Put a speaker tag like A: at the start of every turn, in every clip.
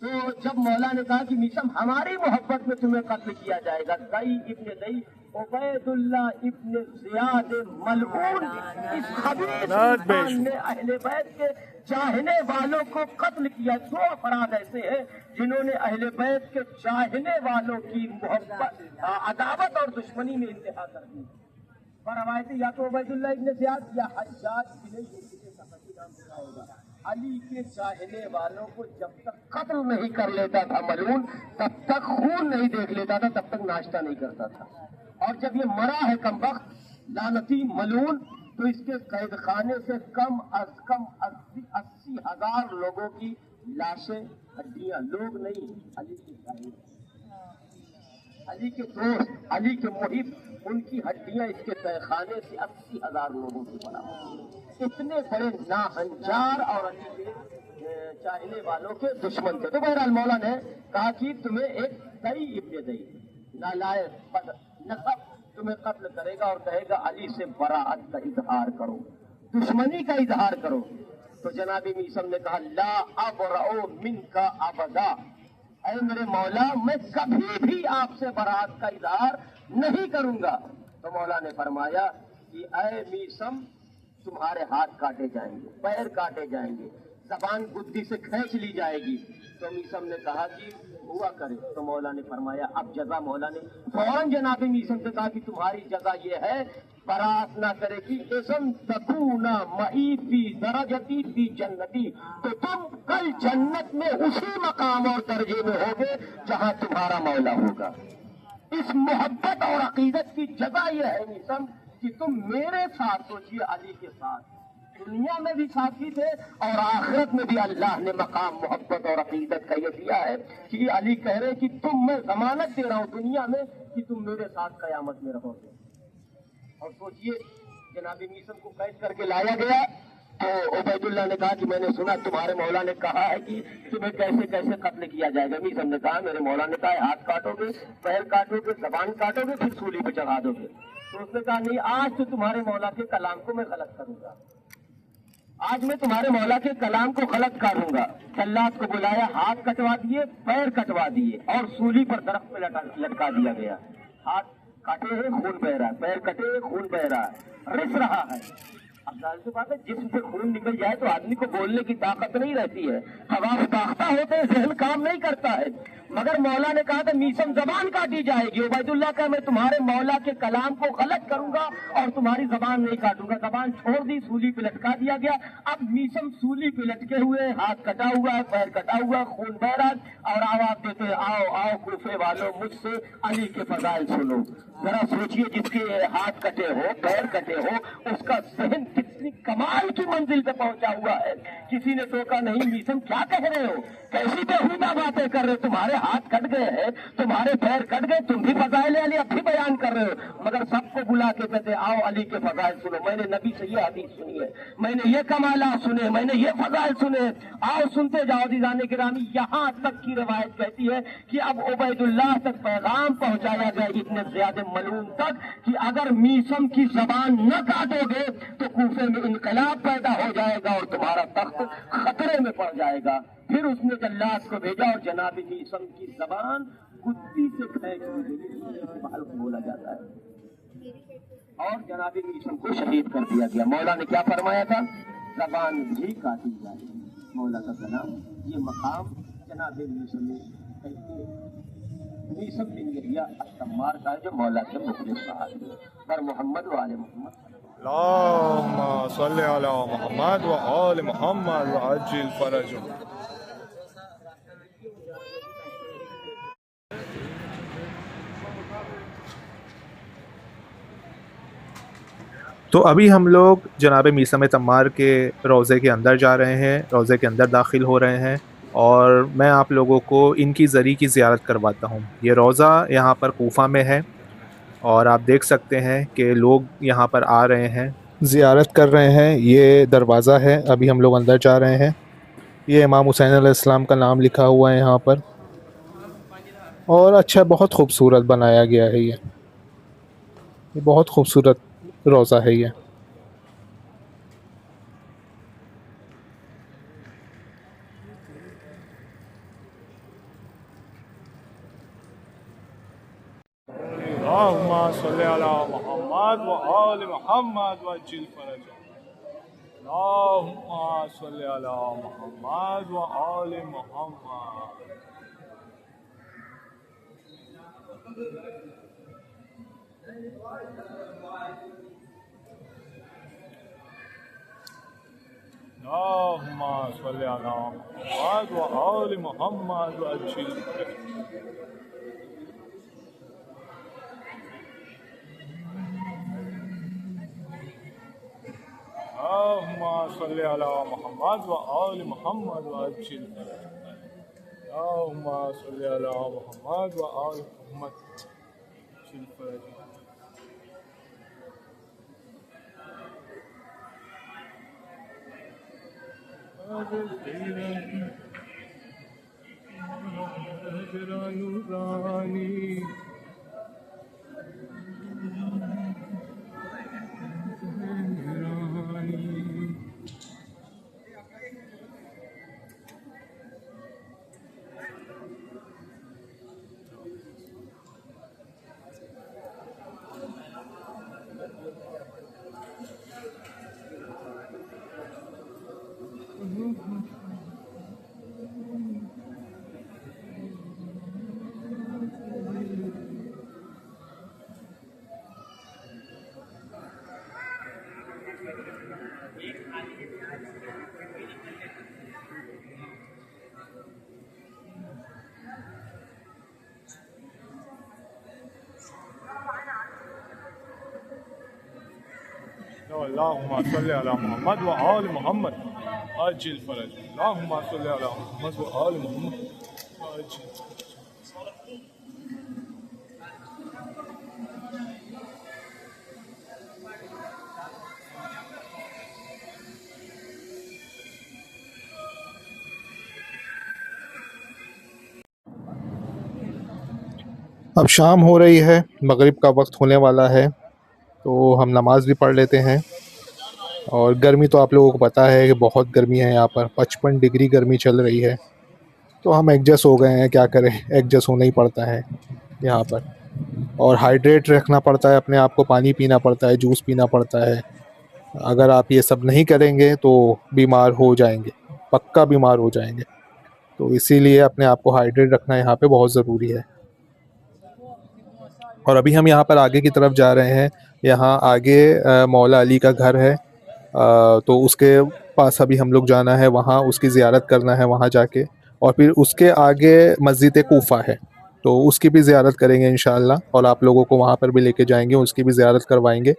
A: تو جب مولا نے کہا کہ میثم ہماری محبت میں تمہیں قتل کیا جائے گا، دئی ابن دئی عبید اللہ ابن زیاد ملعون اس خبیث انسان نے اہل بیت کے چاہنے والوں کو قتل کیا۔ دو افراد ایسے ہیں جنہوں نے اہل بیت کے چاہنے والوں کی محبت، عداوت اور دشمنی میں انتہا کر دی۔ روایتی یا تو عبید اللہ ابن زیاد یا حجاج بن یوسف ثقفی نام سے ہوگا۔ علی کے چاہنے والوں کو جب تک قتل نہیں کر لیتا تھا ملعون، تب تک خون نہیں دیکھ لیتا تھا، تب تک ناشتہ نہیں کرتا تھا۔ اور جب یہ مرا ہے کمبخت لعنتی ملعون، تو اس کے قید خانے سے کم از کم 80,000 لوگوں کی لاشیں، ہڈیاں، لوگ نہیں، علی کے چاہنے، علی کے دوست، علی کے محب، ان کی ہڈیاں اس کے تہہ خانے سے 80,000 لوگوں کی برابر۔ اتنے بڑے ناہنجار اور علی کے چاہنے والوں کے دشمن تھے۔ تو بہرحال مولا نے کہا کہ تمہیں ایک دئی ابن دئی نالائق بد نسب تمہیں قتل کرے گا اور کہے گا علی سے براعت کا اظہار کرو، دشمنی کا اظہار کرو۔ تو جناب میثم نے کہا لا ابرؤ منک ابدا، اے میرے مولا میں کبھی بھی آپ سے براعت کا اظہار نہیں کروں گا۔ تو مولا نے فرمایا کہ اے میثم تمہارے ہاتھ کاٹے جائیں گے، پیر کاٹے جائیں گے، زبان گدی سے کھینچ لی جائے گی۔ تو میثم نے کہا کہ ہوا کرے۔ تو مولا نے فرمایا اب جزا، مولا نے فوراً جناب میثم سے کہا کہ تمہاری جزا یہ ہے، برات نہ کرے کہ اذن تکون معی فی درجتی فی جنتی، تو تم کل جنت میں اسی مقام اور درجے میں ہوگے جہاں تمہارا مولا ہوگا۔ اس محبت اور عقیدت کی جزا یہ ہے میثم کہ تم میرے ساتھ، سوچیے علی کے ساتھ، دنیا میں بھی ساتھی تھے اور آخرت میں بھی اللہ نے مقام محبت اور عقیدت کا یہ دیا ہے کہ علی کہہ رہے کہ تم، میں ضمانت دے رہا ہوں دنیا میں کہ تم میرے ساتھ قیامت میں رہو گے۔ اور سوچیے جناب میثم کو قید کر کے لایا گیا تو عبید اللہ نے کہا کہ میں نے سنا تمہارے مولا نے کہا ہے کہ تمہیں کیسے کیسے قتل کیا جائے گا۔ میثم نے کہا میرے مولا نے کہا ہاتھ کاٹو گے، پیر کاٹو گے، زبان کاٹو گے، پھر سولی پہ چڑھا دو گے۔ تو اس نے کہا نہیں، آج تو تمہارے مولا کے کلام کو میں غلط کروں گا، آج میں تمہارے مولا کے کلام کو غلط کروں گا۔ جلاد کو بلایا، ہاتھ کٹوا دیے، پیر کٹوا دیے اور سولی پر درخت پہ لٹکا دیا گیا۔ ہاتھ کٹے ہیں خون بہ رہا ہے، پیر کٹے ہیں خون بہ رہا ہے، رس رہا ہے۔ اب ظاہر سی بات ہے جسم سے خون نکل جائے تو آدمی کو بولنے کی طاقت نہیں رہتی ہے، حواس باختہ ہوتے ہیں، ذہن کام نہیں کرتا ہے۔ مگر مولا نے کہا کہ میثم زبان کاٹی جائے گی۔ عبید اللہ کا میں تمہارے مولا کے کلام کو غلط کروں گا اور تمہاری زبان نہیں کاٹوں گا۔ زبان چھوڑ دی، سولی پہ لٹکا دیا گیا۔ اب میثم سولی پہ لٹکے ہوئے، ہاتھ کٹا ہوا ہے، پیر کٹا ہوا ہے، خون بہ رہا ہے اور آواز دیتے آؤ آؤ کوفے والوں مجھ سے علی کے فضائل سنو۔ ذرا سوچئے جس کے ہاتھ کٹے ہو، پیر کٹے ہو، اس کا ذہن کتنی کمال کی منزل پہ پہنچا ہوا ہے۔ کسی نے ٹوکا نہیں، میثم کیا کہہ رہے ہو، کیسی بےہودہ باتیں کر رہے ہو، تمہارے ہاتھ کٹ گئے ہیں، تمہارے پیر کٹ گئے، تم بھی فضائل علی اب بھی بیان کر رہے ہو۔ مگر سب کو بلا کے کہتے آؤ علی کے فضائل سنو، میں نے نبی سے یہ حدیث سنی ہے، میں نے یہ کمالات سنے، میں نے یہ فضائل سنے، آؤ سنتے جاؤ۔ عزیزان گرامی، یہاں تک کی روایت کہتی ہے کہ اب عبید اللہ تک پیغام پہنچایا گیا ابن زیاد ملعون تک کہ اگر میثم کی زبان نہ کاٹو گے تو کوفے میں انقلاب پیدا ہو جائے گا اور تمہارا تخت خطرے میں پڑ جائے گا۔ پھر اس نے جلاد کو بھیجا اور جناب میثم کی زبان گدی سے کھینچ لی گئی، بال کو بولا جاتا ہے، اور جناب میثم کو شہید کر دیا گیا۔ مولا نے کیا فرمایا تھا؟ زبان بھی کاٹی جائے گی۔ مولا کا کلام، یہ مقام جناب میثم نے میثم بن یحییٰ التمار کا ہے جو مولا کے مخلص صحابی ہیں۔ پر محمد و آل محمد
B: اللهم صل على محمد وآل محمد وعجل فرجهم۔ تو ابھی ہم لوگ جناب میثم تمار کے روضے کے اندر جا رہے ہیں، روضے کے اندر داخل ہو رہے ہیں اور میں آپ لوگوں کو ان کی زری کی زیارت کرواتا ہوں۔ یہ روضہ یہاں پر کوفہ میں ہے اور آپ دیکھ سکتے ہیں کہ لوگ یہاں پر آ رہے ہیں، زیارت کر رہے ہیں۔ یہ دروازہ ہے، ابھی ہم لوگ اندر جا رہے ہیں۔ یہ امام حسین علیہ السلام کا نام لکھا ہوا ہے یہاں پر، اور اچھا بہت خوبصورت بنایا گیا ہے۔ یہ بہت خوبصورت روضہ ہے یہ۔ اللهم صل على محمد وآل محمد وعجل فرجهم. اللهم صل على محمد وآل محمد. اللهم صل على محمد وآل محمد وعجل فرجهم. اللهم صل على محمد وآل محمد وعجل فرجهم. اللهم صل على محمد وآل محمد وعجل فرجهم. اللهم صل على محمد وآل محمد عجل فرج. اللهم صل على محمد وآل محمد عجل. اب شام ہو رہی ہے، مغرب کا وقت ہونے والا ہے، تو ہم نماز بھی پڑھ لیتے ہیں. اور گرمی تو آپ لوگوں کو پتہ ہے کہ بہت گرمی ہے، یہاں پر 55 ڈگری گرمی چل رہی ہے. تو ہم ایڈجسٹ ہو گئے ہیں، کیا کریں، ایڈجسٹ ہونا ہی پڑتا ہے یہاں پر. اور ہائیڈریٹ رکھنا پڑتا ہے اپنے آپ کو، پانی پینا پڑتا ہے، جوس پینا پڑتا ہے. اگر آپ یہ سب نہیں کریں گے تو بیمار ہو جائیں گے، پکا بیمار ہو جائیں گے. تو اسی لیے اپنے آپ کو ہائیڈریٹ رکھنا یہاں پہ بہت ضروری ہے. اور ابھی ہم یہاں پر آگے کی طرف جا رہے ہیں. یہاں آگے مولا علی کا گھر ہے، تو اس کے پاس ابھی ہم لوگ جانا ہے، وہاں اس کی زیارت کرنا ہے وہاں جا کے. اور پھر اس کے آگے مسجد کوفہ ہے، تو اس کی بھی زیارت کریں گے انشاءاللہ، اور آپ لوگوں کو وہاں پر بھی لے کے جائیں گے، اس کی بھی زیارت کروائیں گے.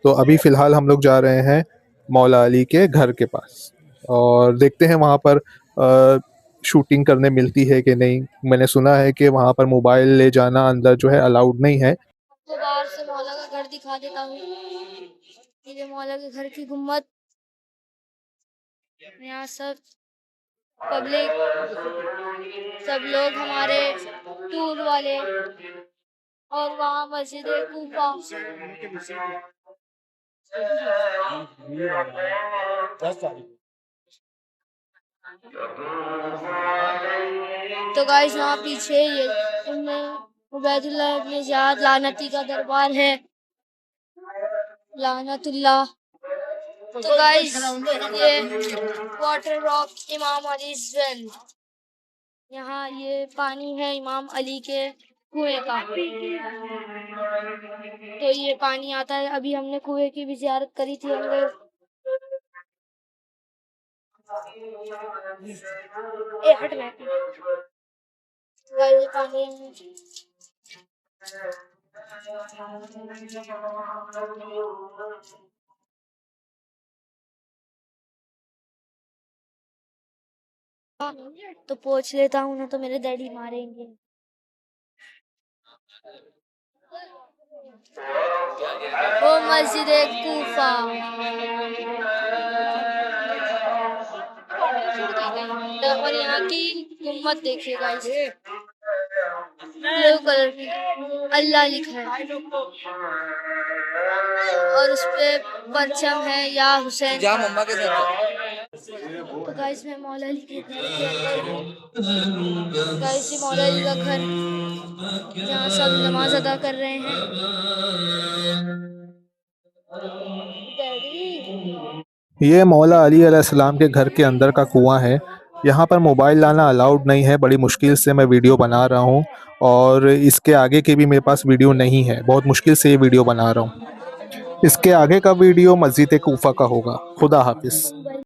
B: تو ابھی فی الحال ہم لوگ جا رہے ہیں مولا علی کے گھر کے پاس، اور دیکھتے ہیں وہاں پر شوٹنگ کرنے ملتی ہے کہ نہیں. میں نے سنا ہے کہ وہاں پر موبائل لے جانا اندر جو ہے الاؤڈ نہیں ہے.
C: تو باہر سے مولا کا گھر دکھا دیتا ہوں. یہ مولا کے گھر کی گنبد. یہاں سب پبلک، سب لوگ ہمارے ٹور والے. اور وہاں مسجد کوفہ. تو گائز وہاں پیچھے یہ عبید اللہ ابن زیاد لعنتی کا دربار ہے، لعنت اللہ. تو گائز یہ واٹر آف امام علی's well. یہاں یہ پانی ہے امام علی کے کنویں کا، تو یہ پانی آتا ہے. ابھی ہم نے کنویں کی بھی زیارت کری تھی ہم لوگ. ہٹ میں گائز یہ پانی تو پوچھ لیتا ہوں نا، تو میرے ڈیڈی ماریں گے. وہ مسجد کوفہ. اور یہاں کی گنبد دیکھیے گائز، بلو کلر کی اللہ لکھا ہے، اور اس پہ پرچم ہے یا حسین. تو گائز میں مولا علی کے گھر کے اندر ہوں. گائز یہ مولا علی کا گھر جہاں سب نماز ادا کر رہے ہیں. ڈیڈی
B: یہ مولا علی علیہ السلام کے گھر کے اندر کا کنواں ہے. یہاں پر موبائل لانا الاؤڈ نہیں ہے. بڑی مشکل سے میں ویڈیو بنا رہا ہوں اور اس کے آگے کی بھی میرے پاس ویڈیو نہیں ہے. بہت مشکل سے یہ ویڈیو بنا رہا ہوں. اس کے آگے کا ویڈیو مسجد کوفہ کا ہوگا. خدا حافظ.